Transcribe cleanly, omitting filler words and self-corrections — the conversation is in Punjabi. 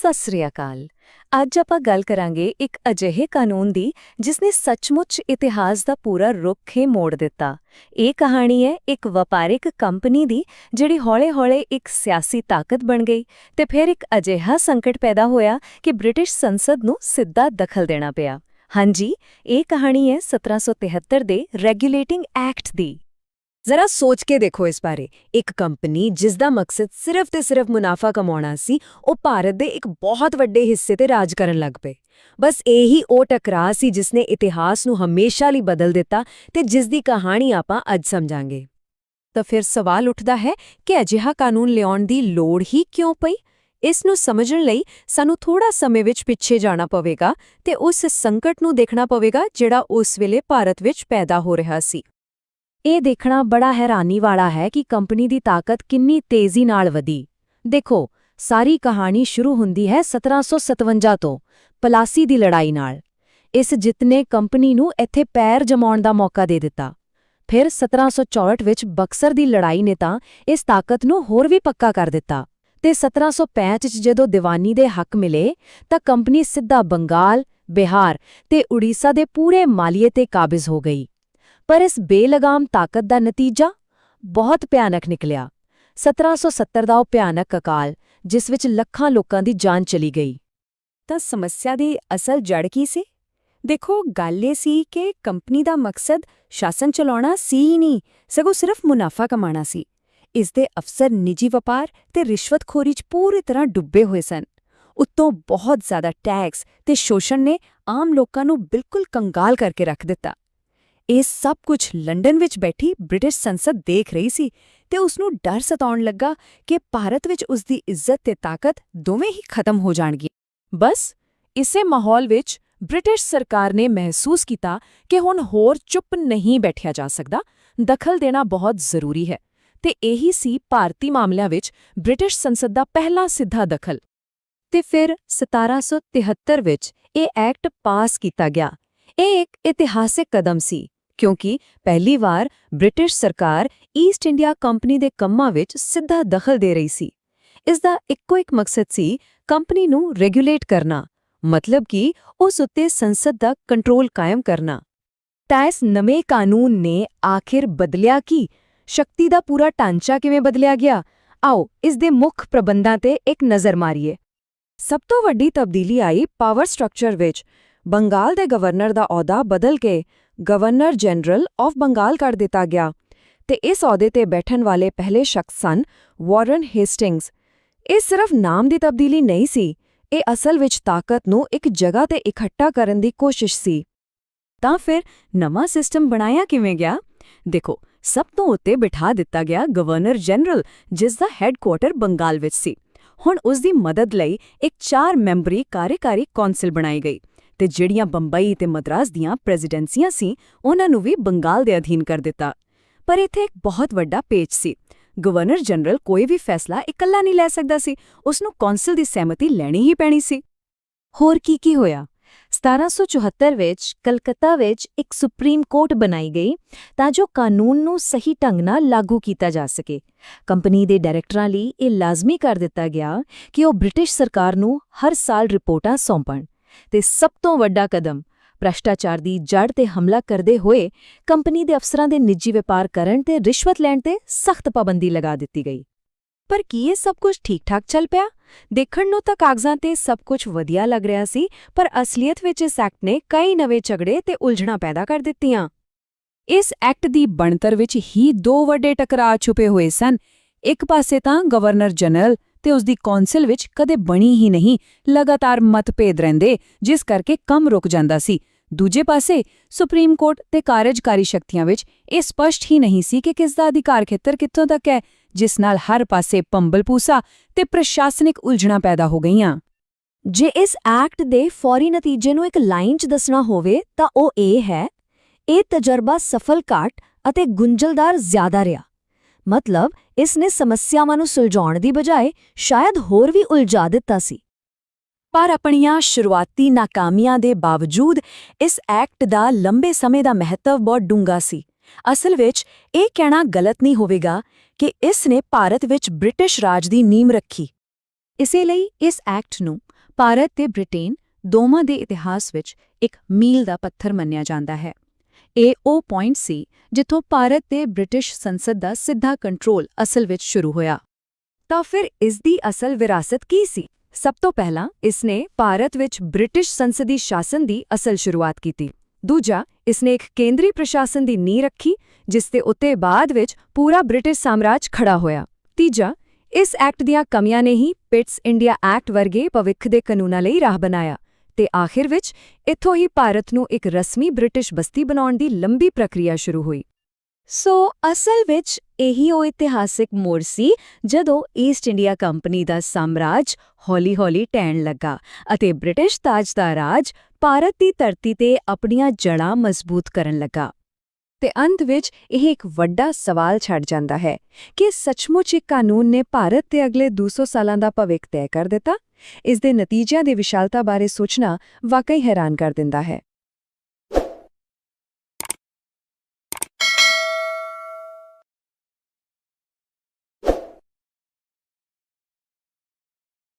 ਸਤਿ ਸ੍ਰੀ ਅਕਾਲ। ਅੱਜ ਆਪਾਂ ਗੱਲ ਕਰਾਂਗੇ ਇੱਕ ਅਜਿਹੇ ਕਾਨੂੰਨ ਦੀ ਜਿਸ ਨੇ ਸੱਚਮੁੱਚ ਇਤਿਹਾਸ ਦਾ ਪੂਰਾ ਰੁੱਖ ਹੀ ਮੋੜ ਦਿੱਤਾ। ਇਹ ਕਹਾਣੀ ਹੈ ਇੱਕ ਵਪਾਰਿਕ ਕੰਪਨੀ ਦੀ ਜਿਹੜੀ ਹੌਲੇ-ਹੌਲੇ ਇੱਕ ਸਿਆਸੀ ਤਾਕਤ ਬਣ ਗਈ ਤੇ ਫਿਰ ਇੱਕ ਅਜਿਹਾ ਸੰਕਟ ਪੈਦਾ ਹੋਇਆ ਕਿ ਬ੍ਰਿਟਿਸ਼ ਸੰਸਦ ਨੂੰ ਸਿੱਧਾ ਦਖਲ ਦੇਣਾ ਪਿਆ। ਹਾਂਜੀ, ਇਹ ਕਹਾਣੀ ਹੈ 1773 ਦੇ ਰੈਗੂਲੇਟਿੰਗ ਐਕਟ ਦੀ। ਜ਼ਰਾ ਸੋਚ ਕੇ ਦੇਖੋ ਇਸ ਬਾਰੇ। ਇੱਕ ਕੰਪਨੀ ਜਿਸ ਦਾ ਮਕਸਦ ਸਿਰਫ ਤੇ ਸਿਰਫ ਮੁਨਾਫਾ ਕਮਾਉਣਾ ਸੀ, ਉਹ ਭਾਰਤ ਦੇ ਇੱਕ ਬਹੁਤ ਵੱਡੇ ਹਿੱਸੇ ਤੇ ਰਾਜ ਕਰਨ ਲੱਗ ਪਏ। ਬਸ ਇਹੀ ਉਹ ਟਕਰਾਅ ਸੀ ਜਿਸ ਨੇ ਇਤਿਹਾਸ ਨੂੰ ਹਮੇਸ਼ਾ ਲਈ ਬਦਲ ਦਿੱਤਾ ਤੇ ਜਿਸ ਦੀ ਕਹਾਣੀ ਆਪਾਂ ਅੱਜ ਸਮਝਾਂਗੇ। ਤਾਂ ਫਿਰ ਸਵਾਲ ਉੱਠਦਾ ਹੈ ਕਿ ਅਜਿਹਾ ਕਾਨੂੰਨ ਲਿਆਉਣ ਦੀ ਲੋੜ ਹੀ ਕਿਉਂ ਪਈ? ਇਸ ਨੂੰ ਸਮਝਣ ਲਈ ਸਾਨੂੰ ਥੋੜਾ ਸਮੇਂ ਵਿੱਚ ਪਿੱਛੇ ਜਾਣਾ ਪਵੇਗਾ ਤੇ ਉਸ ਸੰਕਟ ਨੂੰ ਦੇਖਣਾ ਪਵੇਗਾ ਜਿਹੜਾ ਉਸ ਵੇਲੇ ਭਾਰਤ ਵਿੱਚ ਪੈਦਾ ਹੋ ਰਿਹਾ ਸੀ। ਇਹ ਦੇਖਣਾ ਬੜਾ ਹੈਰਾਨੀ ਵਾਲਾ ਹੈ ਕਿ ਕੰਪਨੀ ਦੀ ਤਾਕਤ ਕਿੰਨੀ ਤੇਜ਼ੀ ਨਾਲ ਵਧੀ। ਦੇਖੋ, ਸਾਰੀ ਕਹਾਣੀ ਸ਼ੁਰੂ ਹੁੰਦੀ ਹੈ 1757 ਤੋਂ, ਪਲਾਸੀ ਦੀ ਲੜਾਈ ਨਾਲ। ਇਸ ਜਿੱਤ ਨੇ ਕੰਪਨੀ ਨੂੰ ਇੱਥੇ ਪੈਰ ਜਮਾਉਣ ਦਾ ਮੌਕਾ ਦੇ ਦਿੱਤਾ। ਫਿਰ 1764 ਵਿੱਚ ਬਕਸਰ ਦੀ ਲੜਾਈ ਨੇ ਤਾਂ ਇਸ ਤਾਕਤ ਨੂੰ ਹੋਰ ਵੀ ਪੱਕਾ ਕਰ ਦਿੱਤਾ ਤੇ 1765 ਵਿੱਚ ਜਦੋਂ ਦੀਵਾਨੀ ਦੇ ਹੱਕ ਮਿਲੇ ਤਾਂ ਕੰਪਨੀ ਸਿੱਧਾ ਬੰਗਾਲ, ਬਿਹਾਰ ਤੇ ਉੜੀਸਾ ਦੇ ਪੂਰੇ ਮਾਲੀਏ ਤੇ ਕਾਬਜ਼ ਹੋ ਗਈ। ਪਰ ਇਸ ਬੇਲਗਾਮ ਤਾਕਤ ਦਾ ਨਤੀਜਾ ਬਹੁਤ ਭਿਆਨਕ ਨਿਕਲਿਆ। 1770 ਦਾ ਉਹ ਭਿਆਨਕ ਅਕਾਲ ਜਿਸ ਵਿੱਚ ਲੱਖਾਂ ਲੋਕਾਂ ਦੀ ਜਾਨ ਚਲੀ ਗਈ। ਤਾਂ ਸਮੱਸਿਆ ਦੀ ਅਸਲ ਜੜ ਕੀ ਸੀ? ਦੇਖੋ, ਗੱਲ ਇਹ ਸੀ ਕਿ ਕੰਪਨੀ ਦਾ ਮਕਸਦ ਸ਼ਾਸਨ ਚਲਾਉਣਾ ਸੀ ਹੀ ਨਹੀਂ, ਸਗੋਂ ਸਿਰਫ ਮੁਨਾਫਾ ਕਮਾਉਣਾ ਸੀ। ਇਸ ਦੇ ਅਫਸਰ ਨਿੱਜੀ ਵਪਾਰ ਤੇ ਰਿਸ਼ਵਤਖੋਰੀ 'ਚ ਪੂਰੀ ਤਰ੍ਹਾਂ ਡੁੱਬੇ ਹੋਏ ਸਨ। ਉੱਤੋਂ ਬਹੁਤ ਜ਼ਿਆਦਾ ਟੈਕਸ ਤੇ ਸ਼ੋਸ਼ਣ ਨੇ ਆਮ ਲੋਕਾਂ ਨੂੰ ਬਿਲਕੁਲ ਕੰਗਾਲ ਕਰਕੇ ਰੱਖ ਦਿੱਤਾ। ਇਹ ਸਭ ਕੁਝ ਲੰਡਨ ਵਿੱਚ ਬੈਠੀ ਬ੍ਰਿਟਿਸ਼ ਸੰਸਦ ਦੇਖ ਰਹੀ ਸੀ ਤੇ ਉਸ ਨੂੰ ਡਰ ਸਤਾਉਣ ਲੱਗਾ ਕਿ ਭਾਰਤ ਵਿੱਚ ਉਸ ਦੀ ਇੱਜ਼ਤ ਤੇ ਤਾਕਤ ਦੋਵੇਂ ਹੀ ਖਤਮ ਹੋ ਜਾਣਗੀਆਂ। ਬਸ ਇਸੇ ਮਾਹੌਲ ਵਿੱਚ ਬ੍ਰਿਟਿਸ਼ ਸਰਕਾਰ ਨੇ ਮਹਿਸੂਸ ਕੀਤਾ ਕਿ ਹੁਣ ਹੋਰ ਚੁੱਪ ਨਹੀਂ ਬੈਠਿਆ ਜਾ ਸਕਦਾ, ਦਖਲ ਦੇਣਾ ਬਹੁਤ ਜ਼ਰੂਰੀ ਹੈ। ਤੇ ਇਹੀ ਸੀ ਭਾਰਤੀ ਮਾਮਲਿਆਂ ਵਿੱਚ ਬ੍ਰਿਟਿਸ਼ ਸੰਸਦ ਦਾ ਪਹਿਲਾ ਸਿੱਧਾ ਦਖਲ। ਤੇ ਫਿਰ 1773 ਵਿੱਚ ਇਹ ਐਕਟ ਪਾਸ ਕੀਤਾ ਗਿਆ। ਇਹ ਇੱਕ ਇਤਿਹਾਸਿਕ ਕਦਮ ਸੀ ਕਿਉਂਕਿ ਪਹਿਲੀ ਵਾਰ ਬ੍ਰਿਟਿਸ਼ ਸਰਕਾਰ ਈਸਟ ਇੰਡੀਆ ਕੰਪਨੀ ਦੇ ਕੰਮਾਂ ਵਿੱਚ ਸਿੱਧਾ ਦਖਲ ਦੇ ਰਹੀ ਸੀ। ਇਸ ਦਾ ਇੱਕੋ ਇੱਕ ਮਕਸਦ ਸੀ ਕੰਪਨੀ ਨੂੰ ਰੈਗੂਲੇਟ ਕਰਨਾ, ਮਤਲਬ ਕਿ ਉਸ ਉੱਤੇ ਸੰਸਦ ਦਾ ਕੰਟਰੋਲ ਕਾਇਮ ਕਰਨਾ। ਤਾਂ ਇਸ ਨਵੇਂ ਕਾਨੂੰਨ ਨੇ ਆਖਿਰ ਬਦਲਿਆ ਕੀ? ਸ਼ਕਤੀ ਦਾ ਪੂਰਾ ਢਾਂਚਾ ਕਿਵੇਂ ਬਦਲਿਆ ਗਿਆ? ਆਓ ਇਸ ਦੇ ਮੁੱਖ ਪ੍ਰਬੰਧਾਂ ਤੇ ਇੱਕ ਨਜ਼ਰ ਮਾਰੀਏ। ਸਭ ਤੋਂ ਵੱਡੀ ਤਬਦੀਲੀ ਆਈ ਪਾਵਰ ਸਟਰਕਚਰ ਵਿੱਚ। ਬੰਗਾਲ ਦੇ ਗਵਰਨਰ ਦਾ ਅਹੁਦਾ ਬਦਲ ਕੇ ਗਵਰਨਰ ਜਨਰਲ ਆਫ ਬੰਗਾਲ ਕਰ ਦਿੱਤਾ ਗਿਆ ਤੇ ਇਸ ਅਹੁਦੇ ਤੇ ਬੈਠਣ ਵਾਲੇ ਪਹਿਲੇ ਸ਼ਖਸ ਸਨ ਵਾਰਨ ਹੇਸਟਿੰਗਸ। ਇਹ ਸਿਰਫ ਨਾਮ ਦੀ ਤਬਦੀਲੀ ਨਹੀਂ ਸੀ, ਇਹ ਅਸਲ ਵਿੱਚ ਤਾਕਤ ਨੂੰ ਇੱਕ ਜਗ੍ਹਾ ਤੇ ਇਕੱਠਾ ਕਰਨ ਦੀ ਕੋਸ਼ਿਸ਼ ਸੀ। ਤਾਂ ਫਿਰ ਨਵਾਂ ਸਿਸਟਮ ਬਣਾਇਆ ਕਿਵੇਂ ਗਿਆ? ਦੇਖੋ, ਸਭ ਤੋਂ ਉੱਤੇ ਬਿਠਾ ਦਿੱਤਾ ਗਿਆ ਗਵਰਨਰ ਜਨਰਲ ਜਿਸ ਦਾ ਹੈੱਡਕੁਆਰਟਰ ਬੰਗਾਲ ਵਿੱਚ ਸੀ। ਹੁਣ ਉਸ ਦੀ ਮਦਦ ਲਈ ਇੱਕ 4 ਮੈਂਬਰੀ ਕਾਰਜਕਾਰੀ ਕੌਂਸਲ ਬਣਾਈ ਗਈ ਤੇ ਜਿਹੜੀਆਂ ਬੰਬਈ ਤੇ ਮਦਰਾਸ ਦੀਆਂ ਪ੍ਰੈਜ਼ੀਡੈਂਸੀਆਂ ਸੀ ਉਹਨਾਂ ਨੂੰ ਵੀ ਬੰਗਾਲ ਦੇ ਅਧੀਨ ਕਰ ਦਿੱਤਾ। ਪਰ ਇੱਥੇ ਇੱਕ ਬਹੁਤ ਵੱਡਾ ਪੇਚ ਸੀ। ਗਵਰਨਰ ਜਨਰਲ ਕੋਈ ਵੀ ਫੈਸਲਾ ਇਕੱਲਾ ਨਹੀਂ ਲੈ ਸਕਦਾ ਸੀ, ਉਸ ਨੂੰ ਕੌਂਸਲ ਦੀ ਸਹਿਮਤੀ ਲੈਣੀ ਹੀ ਪੈਣੀ ਸੀ। ਹੋਰ ਕੀ ਹੋਇਆ? 1774 ਵਿੱਚ ਕਲਕੱਤਾ ਵਿੱਚ ਇੱਕ ਸੁਪਰੀਮ ਕੋਰਟ ਬਣਾਈ ਗਈ ਤਾਂ ਜੋ ਕਾਨੂੰਨ ਨੂੰ ਸਹੀ ਢੰਗ ਨਾਲ ਲਾਗੂ ਕੀਤਾ ਜਾ ਸਕੇ। ਕੰਪਨੀ ਦੇ ਡਾਇਰੈਕਟਰਾਂ ਲਈ ਇਹ ਲਾਜ਼ਮੀ ਕਰ ਦਿੱਤਾ ਗਿਆ ਕਿ ਉਹ ਬ੍ਰਿਟਿਸ਼ ਸਰਕਾਰ ਨੂੰ ਹਰ ਸਾਲ ਰਿਪੋਰਟਾਂ ਸੌਂਪਣ। ਤੇ ਸਭ ਤੋਂ ਵੱਡਾ ਕਦਮ, ਭ੍ਰਸ਼ਟਾਚਾਰ ਦੀ ਜੜ ਤੇ ਹਮਲਾ ਕਰਦੇ ਹੋਏ ਕੰਪਨੀ ਦੇ ਅਫਸਰਾਂ ਦੇ ਨਿੱਜੀ ਵਪਾਰ ਕਰਨ ਤੇ ਰਿਸ਼ਵਤ ਲੈਣ ਤੇ ਸਖਤ ਪਾਬੰਦੀ ਲਗਾ ਦਿੱਤੀ ਗਈ। ਪਰ ਕੀ ਇਹ ਸਭ ਕੁਝ ਠੀਕ-ਠਾਕ ਚੱਲ ਪਿਆ? ਦੇਖਣ ਨੂੰ ਤਾਂ ਕਾਗਜ਼ਾਂ ਤੇ ਸਭ ਕੁਝ ਵਧੀਆ ਲੱਗ ਰਿਹਾ ਸੀ, ਪਰ ਅਸਲੀਅਤ ਵਿੱਚ ਇਸ ਐਕਟ ਨੇ ਕਈ ਨਵੇਂ ਝਗੜੇ ਤੇ ਉਲਝਣਾਂ ਪੈਦਾ ਕਰ ਦਿੱਤੀਆਂ। ਇਸ ਐਕਟ ਦੀ ਬਣਤਰ ਵਿੱਚ ਹੀ 2 ਵੱਡੇ ਟਕਰਾਅ ਛੁਪੇ ਹੋਏ ਸਨ। ਇੱਕ ਪਾਸੇ ਤਾਂ ਗਵਰਨਰ ਜਨਰਲ ਤੇ ਉਸ ਦੀ ਕੌਂਸਲ ਵਿੱਚ ਕਦੇ ਬਣੀ ਹੀ ਨਹੀਂ, ਲਗਾਤਾਰ ਮਤਭੇਦ ਰਹਿੰਦੇ ਜਿਸ ਕਰਕੇ ਕੰਮ ਰੁਕ ਜਾਂਦਾ ਸੀ। ਦੂਜੇ ਪਾਸੇ ਸੁਪਰੀਮ ਕੋਰਟ ਤੇ ਕਾਰਜਕਾਰੀ ਸ਼ਕਤੀਆਂ ਵਿੱਚ ਇਹ ਸਪਸ਼ਟ ਹੀ ਨਹੀਂ ਸੀ ਕਿ ਕਿਸ ਦਾ ਅਧਿਕਾਰ ਖੇਤਰ ਕਿੱਥੋਂ ਤੱਕ ਹੈ, ਜਿਸ ਨਾਲ ਹਰ ਪਾਸੇ ਪੰਬਲ-ਪੂਸਾ ਤੇ ਪ੍ਰਸ਼ਾਸਨਿਕ ਉਲਝਣਾਂ ਪੈਦਾ ਹੋ ਗਈਆਂ। ਜੇ ਇਸ ਐਕਟ ਦੇ ਫੌਰੀ ਨਤੀਜੇ ਨੂੰ ਇੱਕ ਲਾਈਨ 'ਚ ਦੱਸਣਾ ਹੋਵੇ ਤਾਂ ਉਹ ਇਹ ਹੈ, ਇਹ ਤਜਰਬਾ ਸਫਲ ਘੱਟ ਅਤੇ ਗੁੰਝਲਦਾਰ ਜ਼ਿਆਦਾ ਰਿਹਾ। ਮਤਲਬ ਇਸ ਨੇ ਸਮੱਸਿਆਵਾਂ ਨੂੰ ਸੁਲਝਾਉਣ ਦੀ ਬਜਾਏ ਸ਼ਾਇਦ ਹੋਰ ਵੀ ਉਲਝਾ ਦਿੱਤਾ ਸੀ। ਪਰ ਆਪਣੀਆਂ ਸ਼ੁਰੂਆਤੀ ਨਾਕਾਮੀਆਂ ਦੇ ਬਾਵਜੂਦ ਇਸ ਐਕਟ ਦਾ ਲੰਬੇ ਸਮੇਂ ਦਾ ਮਹੱਤਵ ਬਹੁਤ ਡੂੰਘਾ ਸੀ। ਅਸਲ ਵਿੱਚ ਇਹ ਕਹਿਣਾ ਗਲਤ ਨਹੀਂ ਹੋਵੇਗਾ ਕਿ ਇਸ ਨੇ ਭਾਰਤ ਵਿੱਚ ਬ੍ਰਿਟਿਸ਼ ਰਾਜ ਦੀ ਨੀਂਹ ਰੱਖੀ। ਇਸੇ ਲਈ ਇਸ ਐਕਟ ਨੂੰ ਭਾਰਤ ਤੇ ਬ੍ਰਿਟੇਨ ਦੋਵਾਂ ਦੇ ਇਤਿਹਾਸ ਵਿੱਚ ਇੱਕ ਮੀਲ ਦਾ ਪੱਥਰ ਮੰਨਿਆ ਜਾਂਦਾ ਹੈ। ਇਹ ਉਹ ਪੁਆਇੰਟ ਸੀ ਜਿੱਥੋਂ ਭਾਰਤ ਤੇ ਬ੍ਰਿਟਿਸ਼ ਸੰਸਦ ਦਾ ਸਿੱਧਾ ਕੰਟਰੋਲ ਅਸਲ ਵਿੱਚ ਸ਼ੁਰੂ ਹੋਇਆ। ਤਾਂ ਫਿਰ ਇਸ ਦੀ ਅਸਲ ਵਿਰਾਸਤ ਕੀ ਸੀ? ਸਭ ਤੋਂ ਪਹਿਲਾਂ ਇਸਨੇ ਭਾਰਤ ਵਿੱਚ ਬ੍ਰਿਟਿਸ਼ ਸੰਸਦੀ ਸ਼ਾਸਨ ਦੀ ਅਸਲ ਸ਼ੁਰੂਆਤ ਕੀਤੀ। ਦੂਜਾ, ਇਸਨੇ ਇੱਕ ਕੇਂਦਰੀ ਪ੍ਰਸ਼ਾਸਨ ਦੀ ਨੀਂਹ ਰੱਖੀ ਜਿਸ ਦੇ ਉੱਤੇ ਬਾਅਦ ਵਿੱਚ ਪੂਰਾ ਬ੍ਰਿਟਿਸ਼ ਸਾਮਰਾਜ ਖੜਾ ਹੋਇਆ। ਤੀਜਾ, ਇਸ ਐਕਟ ਦੀਆਂ ਕਮੀਆਂ ਨੇ ਹੀ ਪਿਟਸ ਇੰਡੀਆ ਐਕਟ ਵਰਗੇ ਭਵਿੱਖ ਦੇ ਕਾਨੂੰਨਾਂ ਲਈ ਰਾਹ ਬਣਾਇਆ ਤੇ ਆਖਿਰ ਵਿੱਚ ਇੱਥੋਂ ਹੀ ਭਾਰਤ ਨੂੰ ਇੱਕ ਰਸਮੀ ਬ੍ਰਿਟਿਸ਼ ਬਸਤੀ ਬਣਾਉਣ ਦੀ ਲੰਬੀ ਪ੍ਰਕਿਰਿਆ ਸ਼ੁਰੂ ਹੋਈ। ਸੋ ਅਸਲ ਵਿੱਚ ਇਹੀ ਉਹ ਇਤਿਹਾਸਿਕ ਮੋੜ ਸੀ ਜਦੋਂ ਈਸਟ ਇੰਡੀਆ ਕੰਪਨੀ ਦਾ ਸਾਮਰਾਜ ਹੌਲੀ-ਹੌਲੀ ਢਹਿਣ ਲੱਗਾ ਅਤੇ ਬ੍ਰਿਟਿਸ਼ ਤਾਜ ਦਾ ਰਾਜ ਭਾਰਤ ਦੀ ਧਰਤੀ ਤੇ ਆਪਣੀਆਂ ਜੜ੍ਹਾਂ ਮਜ਼ਬੂਤ ਕਰਨ ਲੱਗਾ। ਤੇ ਅੰਤ ਵਿੱਚ ਇਹ ਇੱਕ ਵੱਡਾ ਸਵਾਲ ਛੱਡ ਜਾਂਦਾ ਹੈ ਕਿ ਸੱਚਮੁੱਚ ਇਹ ਕਾਨੂੰਨ ਨੇ ਭਾਰਤ ਦੇ ਅਗਲੇ 200 ਸਾਲਾਂ ਦਾ ਭਵਿੱਖ ਤੈਅ ਕਰ ਦਿੱਤਾ? ਇਸ ਦੇ ਨਤੀਜਿਆਂ ਦੀ ਵਿਸ਼ਾਲਤਾ ਬਾਰੇ ਸੋਚਣਾ ਵਾਕਈ ਹੈਰਾਨ ਕਰ ਦਿੰਦਾ ਹੈ।